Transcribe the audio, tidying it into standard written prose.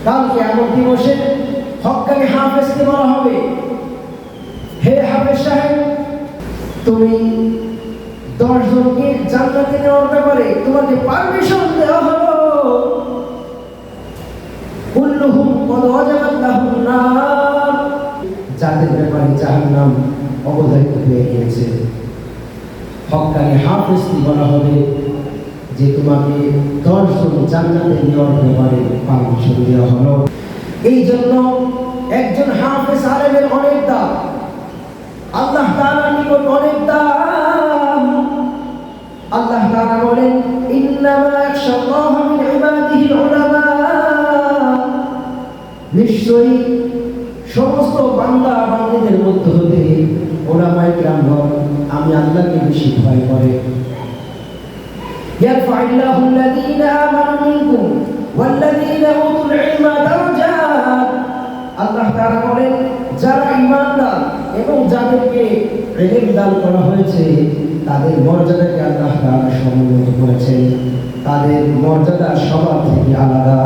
কাল কিয়ামত দিবসে হক্কানি হাফেজকে বলা হবে, হে হাফেজ সাহেব, তুমি 10 জনকে জান্নাতে নেওয়ার ব্যাপারে তোমাকে পারমিশন দেওয়া হলো, কুল্লুহুম ক্বাদ ওয়াজাবাত লাহুন নার, যাদের ব্যাপারে জাহান্নাম অবধারিত হয়ে গিয়েছে। হক্কানি হাফেজকে বলা হবে যে তোমাকে 10 জন জান্নাতে নেওয়ার ব্যাপারে পারমিশন দেওয়া হলো। এই জন্য একজন হাফেজ আলেমের অনেক দাম, আল্লাহ তাআলার নিকট অনেক দাম। আল্লাহ তাআলা বলেন, ইন্নামা ইয়াখশাল্লাহা মিন ইবাদিহিল উলামা, নিশ্চয়ই সমস্ত বান্দা বান্দীদের মধ্য হতে উলামায়ে কিরামগণ আমি আল্লাহকে বেশি ভয় করে। ইয়ারফা'ুল্লাহু আল্লাযীনা আমানু মিনকুম ওয়াল্লাযীনা উতুল ইলমা দারাজাত। আল্লাহ তাআলা বলেন, যারা ঈমানদার এবং যাদেরকে ইলম দান করা হয়েছে তাদের মর্যাদাকে আল্লাহ তাআলা সমুন্নত করেছেন, তাদের মর্যাদা সবার থেকে আলাদা।